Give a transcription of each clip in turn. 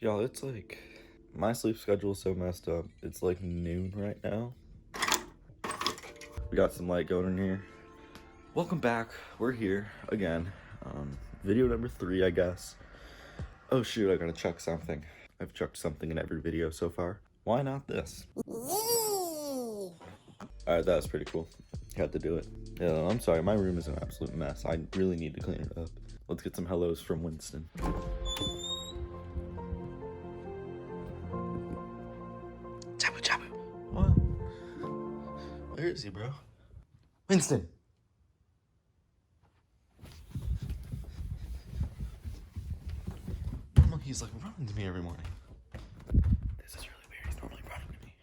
Y'all, it's like, my sleep schedule is so messed up. It's like noon right now. We got some light going in here. Welcome back. We're here again. Video number 3, I guess. Oh shoot, I gotta chuck something. I've chucked something in every video so far. Why not this? Alright, that was pretty cool. Had to do it. Yeah, I'm sorry, my room is an absolute mess. I really need to clean it up. Let's get some hellos from Winston. Chabu chabu. What? Where is he, bro? Winston! Normally he's like running to me every morning. This is really weird. He's normally running to me.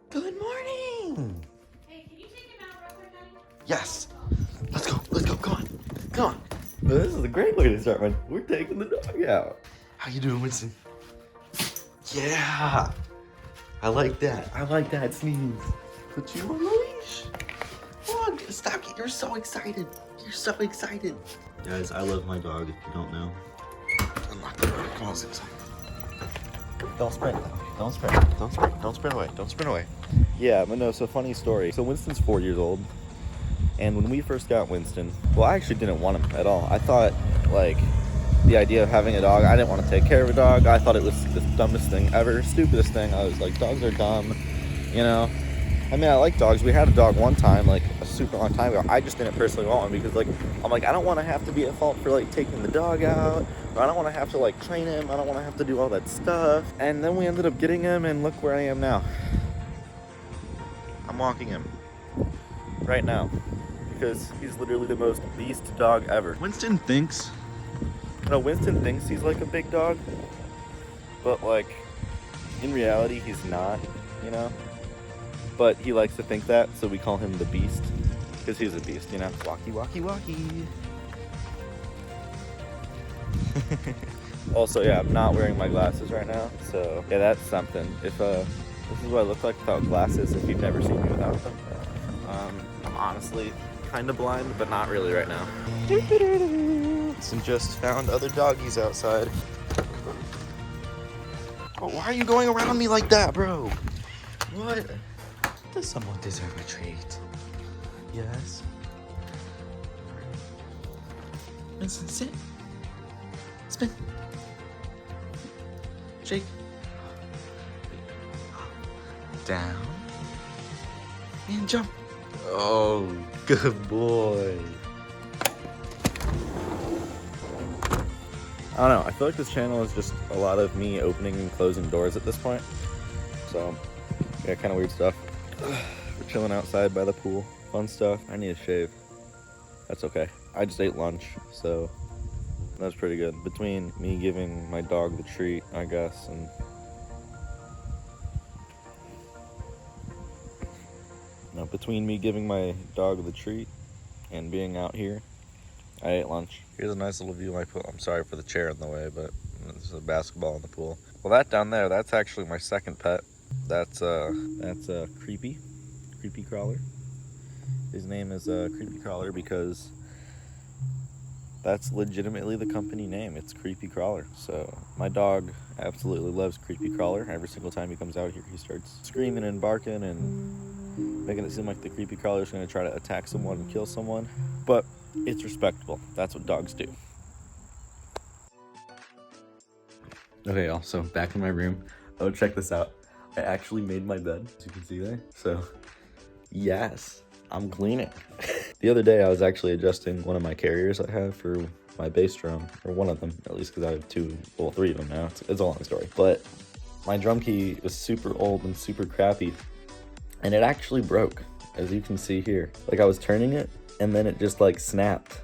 Good morning! Hey, can you take him out real quick, honey? Yes! Let's go, come on. Come on. Well, this is a great way to start my... We're taking the dog out. How you doing, Winston? Yeah! I like that sneeze. Put you on the leash. Come on, stop it. You're so excited. Guys, I love my dog, if you don't know. Unlock the door. Come on, Zip. Don't sprint. Don't sprint away. Yeah, but no, so funny story. So Winston's 4 years old. And when we first got Winston, well, I actually didn't want him at all. I thought, like, the idea of having a dog, I didn't want to take care of a dog. I thought it was the dumbest thing ever, stupidest thing. I was like, dogs are dumb, you know? I mean, I like dogs. We had a dog one time, like, a super long time ago. I just didn't personally want one because, like, I'm like, I don't want to have to be at fault for, like, taking the dog out. Or I don't want to have to, like, train him. I don't want to have to do all that stuff. And then we ended up getting him, and look where I am now. I'm walking him right now because he's literally the most beast dog ever. Winston thinks he's like a big dog, but like in reality he's not, you know? But he likes to think that, so we call him the beast because he's a beast, you know? Walkie. Also, yeah, I'm not wearing my glasses right now, so yeah, that's something. If this is what I look like without glasses if you've never seen me without them. I'm honestly kind of blind, but not really right now. And just found other doggies outside. Oh, why are you going around me like that, bro? What? Does someone deserve a treat? Yes. Winston, sit. Spin. Shake. Down. And jump. Oh, good boy. I don't know, I feel like this channel is just a lot of me opening and closing doors at this point. So, yeah, kind of weird stuff. We're chilling outside by the pool. Fun stuff. I need a shave. That's okay. I just ate lunch, so that's pretty good. Between me giving my dog the treat, I guess, and no, between me giving my dog the treat and being out here, I ate lunch. Here's a nice little view I put. I'm sorry for the chair in the way, but there's a basketball in the pool. Well, that down there, that's actually my second pet. That's a creepy crawler. His name is Creepy Crawler because that's legitimately the company name. It's Creepy Crawler. So my dog absolutely loves Creepy Crawler. Every single time he comes out here, he starts screaming and barking and making it seem like the Creepy Crawler is going to try to attack someone and kill someone. But it's respectable. That's what dogs do. Okay, y'all, so back in my room. Oh, check this out. I actually made my bed, as you can see there. So, yes, I'm cleaning. The other day, I was actually adjusting one of my carriers I have for my bass drum, or one of them, at least because I have 3 of them now. It's a long story. But my drum key was super old and super crappy, and it actually broke, as you can see here. Like, I was turning it, and then it just like snapped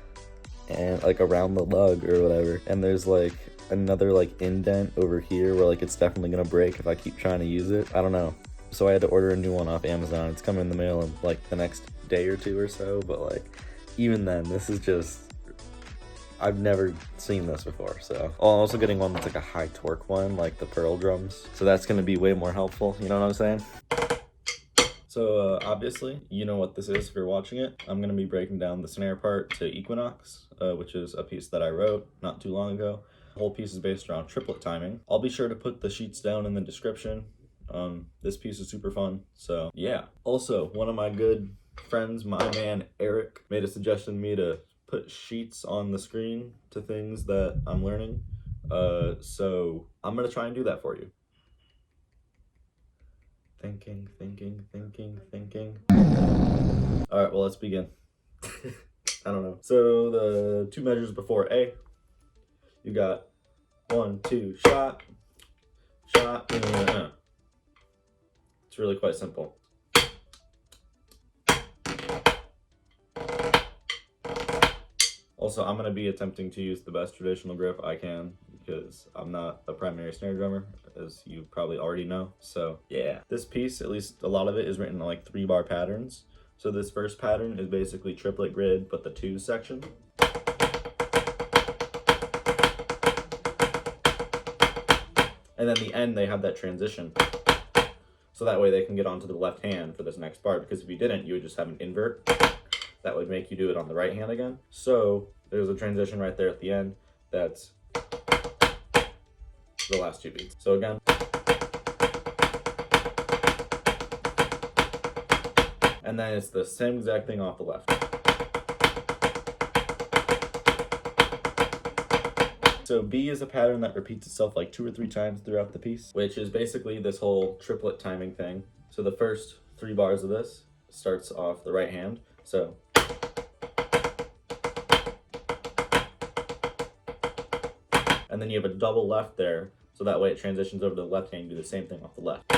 and like around the lug or whatever, and there's like another like indent over here where like it's definitely gonna break if I keep trying to use it. I don't know, so I had to order a new one off Amazon. It's coming in the mail in like the next day or 2 or so, but like even then, this is just, I've never seen this before. So I'm also getting one that's like a high torque one, like the Pearl drums, so that's gonna be way more helpful, you know what I'm saying? So obviously, you know what this is if you're watching it. I'm going to be breaking down the snare part to Equinox, which is a piece that I wrote not too long ago. The whole piece is based around triplet timing. I'll be sure to put the sheets down in the description. This piece is super fun, so yeah. Also, one of my good friends, my man Eric, made a suggestion to me to put sheets on the screen to things that I'm learning. So I'm gonna try and do that for you. Thinking. All right, well, let's begin. I don't know. So the two measures before A, you got 1, 2, shot. It's really quite simple. Also, I'm going to be attempting to use the best traditional grip I can because I'm not a primary snare drummer, as you probably already know. So yeah, this piece, at least a lot of it, is written in like 3-bar patterns. So this first pattern is basically triplet grid, but the 2s section. And then the end, they have that transition. So that way they can get onto the left hand for this next part, because if you didn't, you would just have an invert. That would make you do it on the right hand again. So there's a transition right there at the end. That's the last 2 beats. So again. And then it's the same exact thing off the left. So B is a pattern that repeats itself like 2 or 3 times throughout the piece, which is basically this whole triplet timing thing. So the first 3 bars of this starts off the right hand. So and then you have a double left there, so that way it transitions over to the left hand and do the same thing off the left.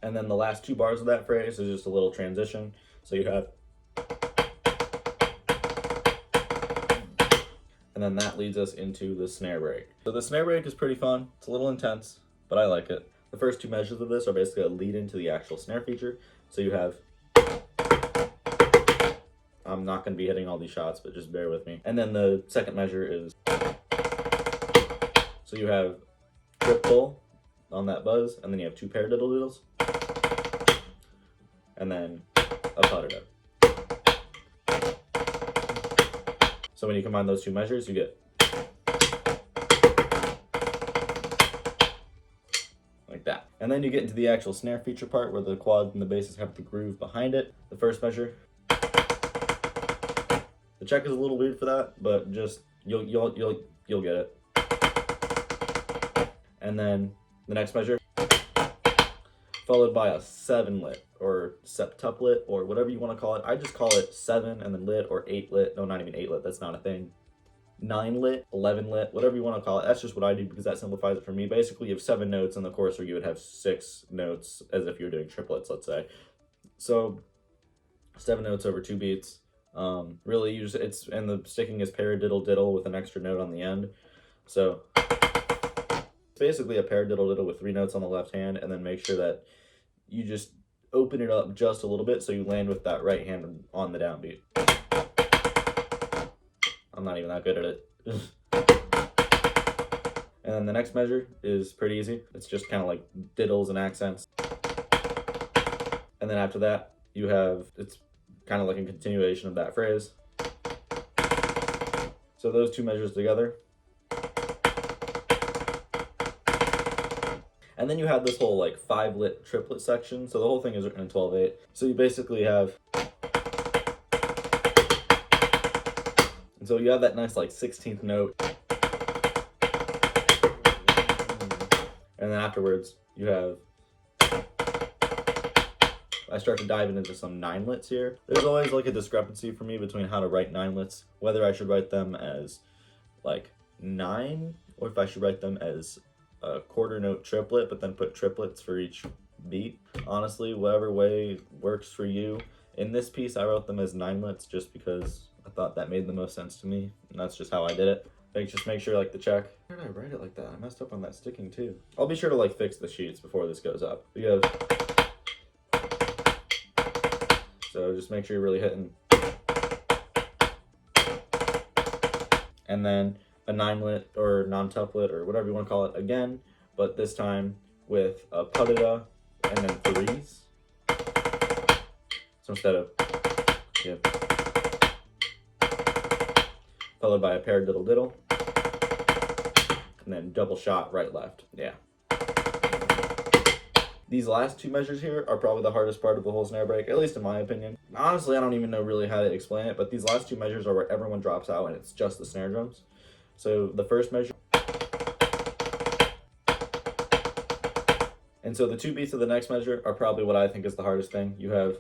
And then the last 2 bars of that phrase is just a little transition. So you have, and then that leads us into the snare break. So the snare break is pretty fun. It's a little intense, but I like it. The first 2 measures of this are basically a lead into the actual snare feature. So you have, I'm not going to be hitting all these shots, but just bear with me. And then the second measure is, so you have grip pull on that buzz, and then you have 2 paradiddle-diddles, and then a putter. So when you combine those 2 measures, you get like that. And then you get into the actual snare feature part where the quads and the basses have the groove behind it. The first measure, the check is a little weird for that, but just you'll get it. And then the next measure, followed by a 7-lit or septuplet or whatever you want to call it. I just call it 7 and then lit or 8-lit. No, not even 8-lit. That's not a thing. 9-lit, 11-lit, whatever you want to call it. That's just what I do because that simplifies it for me. Basically, you have 7 notes in the chorus where you would have 6 notes as if you're doing triplets, let's say. So 7 notes over 2 beats. Really, you just, it's, and the sticking is paradiddle diddle with an extra note on the end. So it's basically a paradiddle diddle with 3 notes on the left hand, and then make sure that you just open it up just a little bit so you land with that right hand on the downbeat. I'm not even that good at it. And then the next measure is pretty easy. It's just kind of like diddles and accents. And then after that, you have, it's kind of like a continuation of that phrase. So those 2 measures together. And then you have this whole like 5-lit triplet section. So the whole thing is written in 12/8. So you basically have, and so you have that nice like 16th note. And then afterwards you have, I start to dive into some 9-lits here. There's always like a discrepancy for me between how to write 9-lits, whether I should write them as like 9 or if I should write them as a quarter note triplet, but then put triplets for each beat. Honestly, whatever way works for you. In this piece, I wrote them as 9-lits just because I thought that made the most sense to me, and that's just how I did it. Like, just make sure, like, the check. Why did I write it like that? I messed up on that sticking too. I'll be sure to like fix the sheets before this goes up. We have, so just make sure you're really hitting. And then a 9-lit or non-tuplet or whatever you want to call it again, but this time with a putida and then 3s. So instead of, yep. followed by a paired diddle diddle, and then double shot right left. Yeah. These last two measures here are probably the hardest part of the whole snare break, at least in my opinion. Honestly, I don't even know really how to explain it, but these last two measures are where everyone drops out and it's just the snare drums. So the first measure, and so the two beats of the next measure are probably what I think is the hardest thing. You have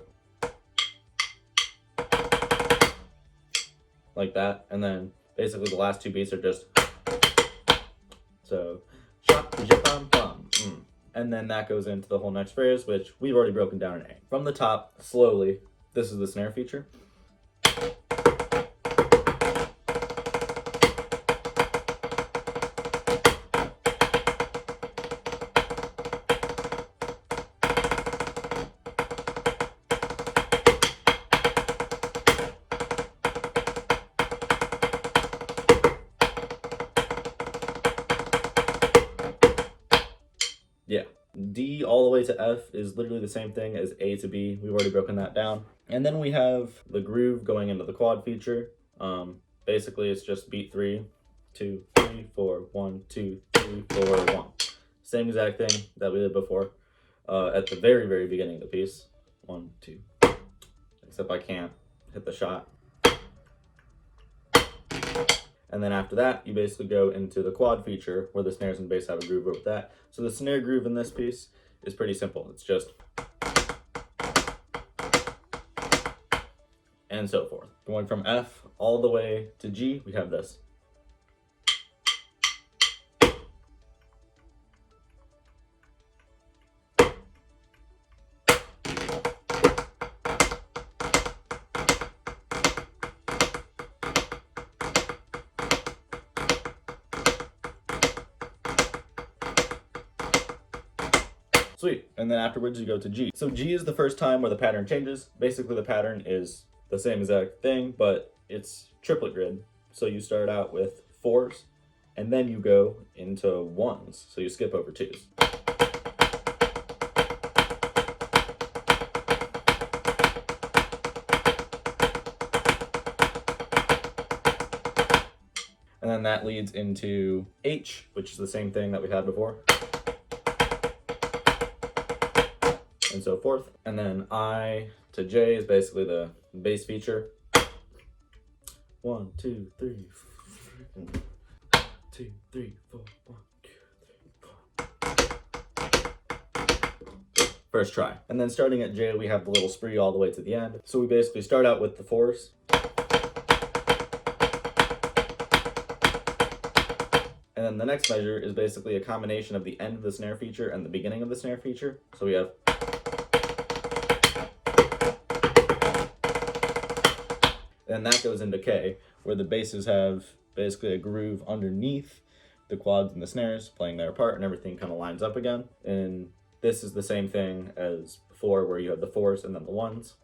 like that, and then basically the last two beats are just so shop bum bum. And then that goes into the whole next phrase, which we've already broken down in A. From the top, slowly, this is the snare feature. Yeah. D all the way to F is literally the same thing as A to B. We've already broken that down. And then we have the groove going into the quad feature. Basically, it's just beat 3, 2, 3, 4, 1, 2, 3, 4, 1. Same exact thing that we did before at the very, very beginning of the piece. 1, 2. Except I can't hit the shot. And then after that, you basically go into the quad feature where the snares and bass have a groove over that. So the snare groove in this piece is pretty simple. It's just and so forth. Going from F all the way to G, we have this. Sweet. And then afterwards you go to G. So G is the first time where the pattern changes. Basically the pattern is the same exact thing, but it's triplet grid. So you start out with 4s, and then you go into 1s. So you skip over 2s. And then that leads into H, which is the same thing that we had before. And so forth. And then I to J is basically the bass feature. 1, 2, 3, 2, 3, 4, 1, 2, 3, 4. First try. And then starting at J, we have the little spree all the way to the end. So we basically start out with the 4s. And then the next measure is basically a combination of the end of the snare feature and the beginning of the snare feature. So we have and that goes into K, where the basses have basically a groove underneath the quads and the snares playing their part, and everything kind of lines up again. And this is the same thing as before, where you have the 4s and then the 1s.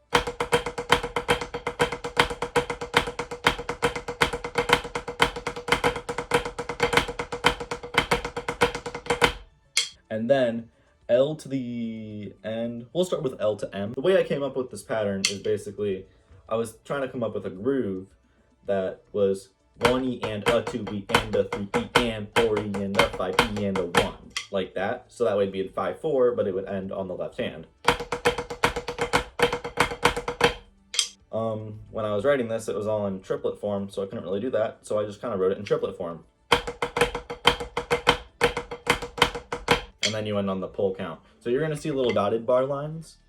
And then L to the end, we'll start with L to M. The way I came up with this pattern is basically, I was trying to come up with a groove that was 1E and a 2E and a 3E and 4E and a 5E and a 1. Like that. So that way it'd be in 5-4, but it would end on the left hand. When I was writing this, it was all in triplet form, so I couldn't really do that. So I just kind of wrote it in triplet form. And then you end on the pull count. So you're going to see little dotted bar lines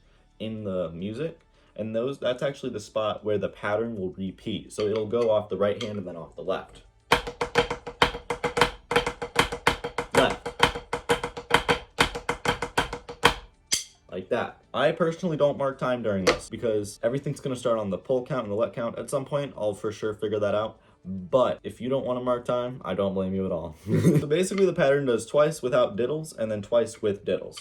in the music. And that's actually the spot where the pattern will repeat. So it'll go off the right hand and then off the left. Left. Like that. I personally don't mark time during this because everything's going to start on the pull count and the let count. At some point, I'll for sure figure that out. But if you don't want to mark time, I don't blame you at all. So basically the pattern does twice without diddles and then twice with diddles.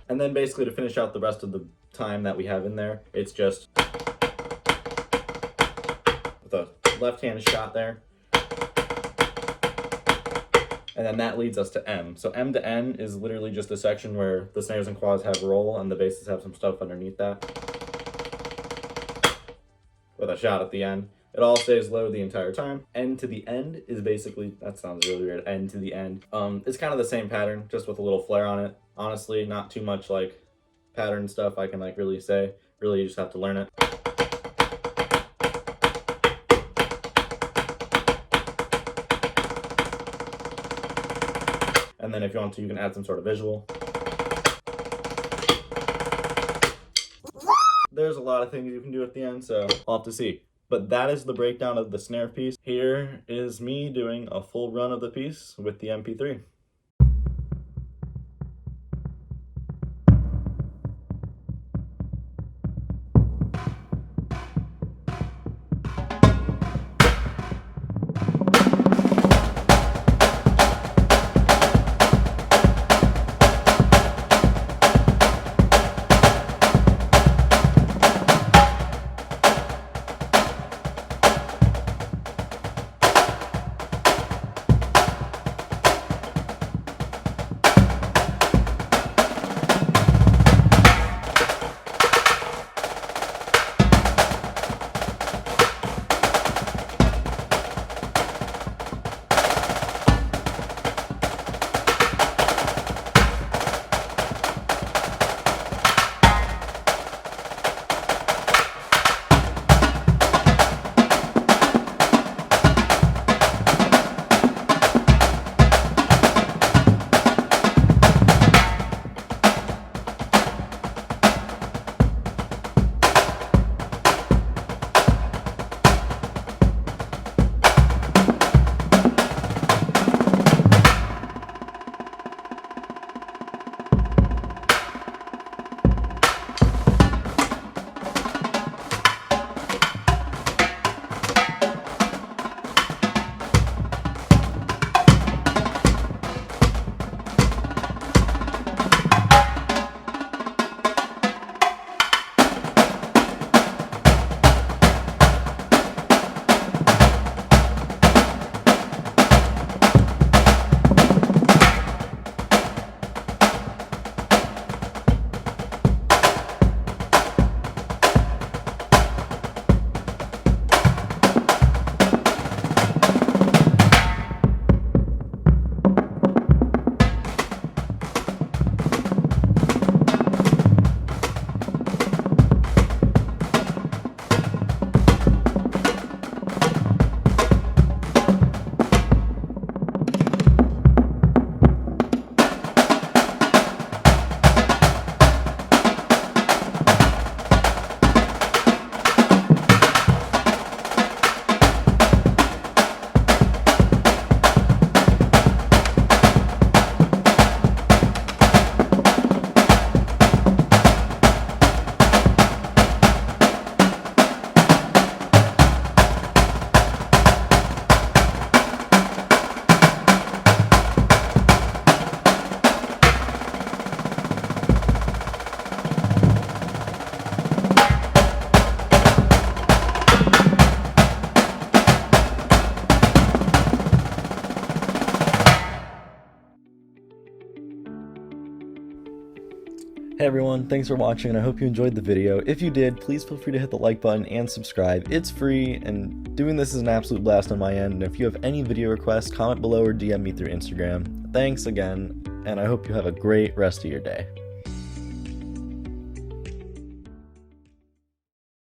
And then basically to finish out the rest of the time that we have in there, it's just with a left hand shot there. And then that leads us to M. So M to N is literally just a section where the snares and quads have roll and the basses have some stuff underneath that, with a shot at the end. It all stays low the entire time. N to the end is basically, that sounds really weird, N to the end. It's kind of the same pattern, just with a little flair on it. Honestly, not too much like pattern stuff I can like really say. Really, you just have to learn it. And then if you want to, you can add some sort of visual. There's a lot of things you can do at the end, so I'll have to see. But that is the breakdown of the snare piece. Here is me doing a full run of the piece with the MP3. Hey everyone, thanks for watching and I hope you enjoyed the video. If you did, please feel free to hit the like button and subscribe. It's free and doing this is an absolute blast on my end. And if you have any video requests, comment below or DM me through Instagram. Thanks again, and I hope you have a great rest of your day.